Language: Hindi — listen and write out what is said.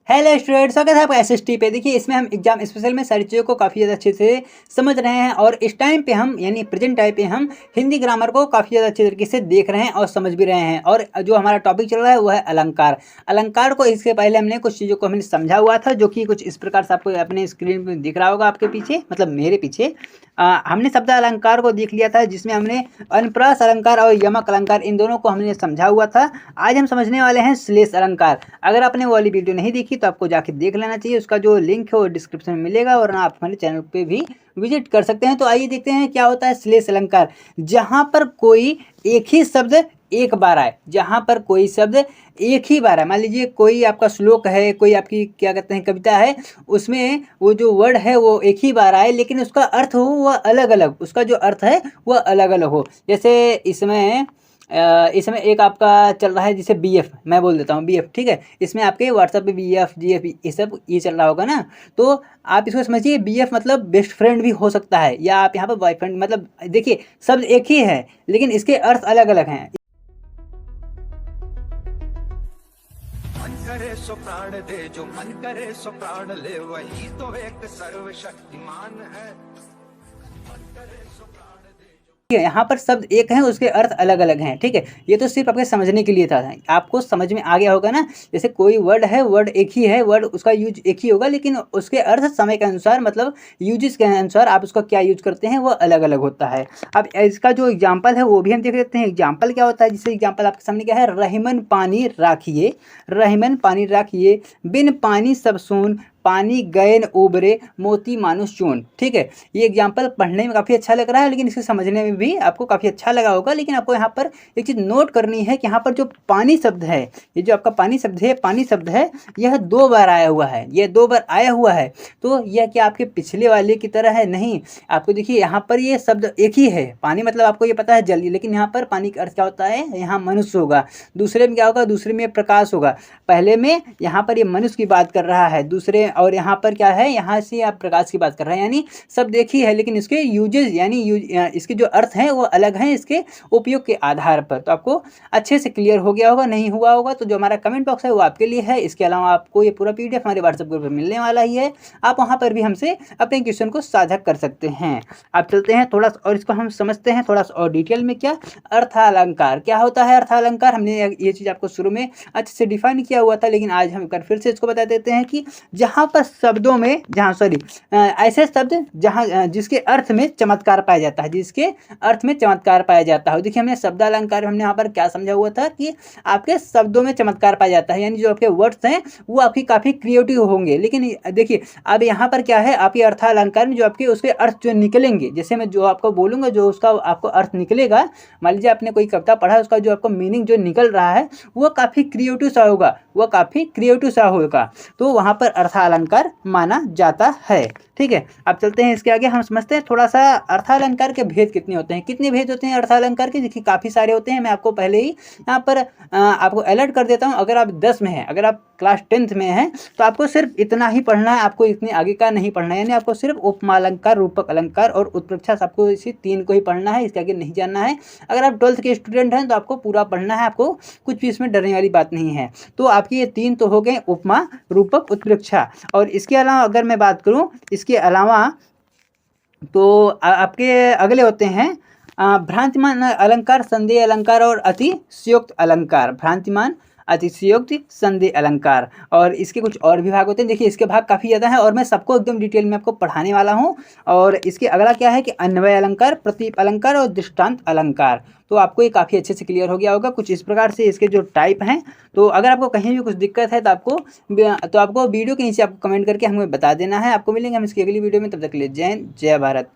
हेलो स्टूडेंट, स्वागत है आपका एसएसटी पे। देखिए, इसमें हम एग्जाम स्पेशल में सारी चीज़ों को काफ़ी ज़्यादा अच्छे से समझ रहे हैं और इस टाइम पे हम यानी प्रेजेंट टाइम पे हम हिंदी ग्रामर को काफ़ी ज़्यादा अच्छे तरीके से देख रहे हैं और समझ भी रहे हैं। और जो हमारा टॉपिक चल रहा है वो है अलंकार। अलंकार को इसके पहले हमने कुछ चीज़ों को हमने समझा हुआ था, जो कि कुछ इस प्रकार से आपको अपने स्क्रीन पर दिख रहा होगा आपके पीछे, मतलब मेरे पीछे। हमने शब्द अलंकार को देख लिया था, जिसमें हमने अनुप्रास अलंकार और यमक अलंकार इन दोनों को हमने समझा हुआ था। आज हम समझने वाले हैं श्लेष अलंकार। अगर आपने वो वाली वीडियो नहीं देखी तो आपको जाके देख लेना चाहिए, उसका जो लिंक है वो डिस्क्रिप्शन में मिलेगा, और आप हमारे चैनल पे भी विजिट कर सकते हैं। तो आइए देखते हैं क्या होता है श्लेष अलंकार। जहाँ पर कोई एक ही शब्द एक बार आए, जहाँ पर कोई शब्द एक ही बार आए, मान लीजिए कोई आपका श्लोक है, कोई आपकी क्या कहते हैं कविता है, उसमें वो जो वर्ड है वो एक ही बार आए, लेकिन उसका अर्थ हो वह अलग अलग, उसका जो अर्थ है वह अलग अलग हो। जैसे इसमें एक आपका चल रहा है, जैसे बीएफ, मैं बोल देता हूँ बीएफ, ठीक है। इसमें आपके व्हाट्सएप पे बीएफ जीएफ ये सब ये चल रहा होगा ना, तो आप इसको समझिए बीएफ मतलब बेस्ट फ्रेंड भी हो सकता है, या आप यहाँ पर बॉयफ्रेंड, मतलब देखिए शब्द एक ही है लेकिन इसके अर्थ अलग अलग हैं। मन करे सो प्राण दे, जो मन करे सो प्राण ले, वही तो एक सर्वशक्तिमान है। मन करे सो प्राण दे यहाँ पर शब्द एक हैं, उसके अर्थ अलग अलग हैं, ठीक है। ये तो सिर्फ आपके समझने के लिए था, आपको समझ में आ गया होगा ना। जैसे कोई वर्ड है, वर्ड एक ही है, वर्ड उसका यूज एक ही होगा, लेकिन उसके अर्थ समय के अनुसार, मतलब यूजेस के अनुसार आप उसका क्या यूज करते हैं वो अलग अलग होता है। अब इसका जो एग्जाम्पल है वो भी हम देख लेते हैं। एग्जाम्पल क्या होता है, जैसे एग्जाम्पल आपके सामने क्या है, रहीमन पानी राखिए, रहीमन पानी राखिए, बिन पानी सब सून, पानी गए न उबरे, मोती मानुष चून। ठीक है, ये एग्जाम्पल पढ़ने में काफ़ी अच्छा लग रहा है, लेकिन इसे समझने में भी आपको काफ़ी अच्छा लगा होगा। लेकिन आपको यहाँ पर एक चीज़ नोट करनी है कि यहाँ पर जो पानी शब्द है, ये जो आपका पानी शब्द है, पानी शब्द है, यह दो बार आया हुआ है, यह दो बार आया हुआ है। तो यह क्या आपके पिछले वाले की तरह है? नहीं। आपको देखिए यहाँ पर ये शब्द एक ही है, पानी मतलब आपको ये पता है जल, लेकिन यहाँ पर पानी का अर्थ क्या होता है, यहाँ मनुष्य होगा। दूसरे में क्या होगा, दूसरे में प्रकाश होगा। पहले में यहाँ पर ये मनुष्य की बात कर रहा है, दूसरे, और यहाँ पर क्या है, यहाँ से आप प्रकाश की बात कर रहे हैं। यानी शब्द एक ही है लेकिन इसके यूजेस यानी इसके जो अर्थ हैं वो अलग हैं इसके उपयोग के आधार पर। तो आपको अच्छे से क्लियर हो गया होगा, नहीं हुआ होगा तो जो हमारा कमेंट बॉक्स है वो आपके लिए है। इसके अलावा आपको ये पूरा पीडीएफ हमारे व्हाट्सएप ग्रुप पर मिलने वाला ही है, आप वहाँ पर भी हमसे अपने क्वेश्चन को साझा कर सकते हैं। आप चलते हैं थोड़ा सा और इसको हम समझते हैं थोड़ा सा और डिटेल में। क्या अर्थालंकार क्या होता है? अर्थालंकार हमने ये चीज़ आपको शुरू में अच्छे से डिफाइन किया हुआ था, लेकिन आज हम एक बार फिर से इसको बता देते हैं कि जहाँ पर शब्दों में, ऐसे शब्द जहाँ जिसके अर्थ में चमत्कार पाया जाता है, जिसके अर्थ में चमत्कार पाया जाता है। देखिए हमने शब्द अलंकार हमने यहाँ पर क्या समझा हुआ था कि आपके शब्दों में चमत्कार पाया जाता है, यानी जो आपके वर्ड्स हैं वो आपकी काफ़ी क्रिएटिव होंगे। लेकिन देखिए अब यहाँ पर क्या है, आपके अर्थालंकार में जो आपके उसके अर्थ जो निकलेंगे, जैसे मैं जो आपको बोलूँगा जो उसका आपको अर्थ निकलेगा, मान लीजिए आपने कोई कविता पढ़ा, उसका जो आपको मीनिंग जो निकल रहा है वो काफ़ी क्रिएटिव सा होगा, वह काफ़ी क्रिएटिव सा होगा, तो वहाँ पर अर्थालंकार माना जाता है। ठीक है, अब चलते हैं इसके आगे, हम समझते हैं थोड़ा सा अर्थालंकार के भेद कितने होते हैं। कितने भेद होते हैं अर्थालंकार के? देखिए काफ़ी सारे होते हैं। मैं आपको पहले ही यहाँ पर आपको अलर्ट कर देता हूँ, अगर आप 10 में हैं, अगर आप क्लास 10th में हैं तो आपको सिर्फ इतना ही पढ़ना है, आपको इतने आगे का नहीं पढ़ना है। यानी आपको सिर्फ उपमा अलंकार, रूपक अलंकार और उत्प्रेक्षा, आपको इसी 3 को ही पढ़ना है, इसके आगे नहीं जानना है। अगर आप 12th के स्टूडेंट हैं तो आपको पूरा पढ़ना है, आपको कुछ भी इसमें डरने वाली बात नहीं है। तो आपकी ये 3 तो हो गए, उपमा, रूपक, उत्प्रेक्षा। और इसके अलावा अगर मैं बात करूँ, इसके अलावा तो आपके अगले होते हैं भ्रांतिमान अलंकार, संदेह अलंकार और अतिशयोक्त अलंकार। भ्रांतिमान, अतिशयोक्त, संदेह अलंकार, और इसके कुछ और भी भाग होते हैं। देखिए इसके भाग काफ़ी ज़्यादा हैं और मैं सबको एकदम डिटेल में आपको पढ़ाने वाला हूँ। और इसके अगला क्या है कि अन्वय अलंकार, प्रतीप अलंकार और दृष्टांत अलंकार। तो आपको ये काफ़ी अच्छे से क्लियर हो गया होगा। कुछ इस प्रकार से इसके जो टाइप हैं। तो अगर आपको कहीं भी कुछ दिक्कत है तो आपको वीडियो के नीचे आपको कमेंट करके हमें बता देना है। आपको मिलेंगे हम इसकी अगली वीडियो में, तब तक के लिए जय हिंद, जय भारत।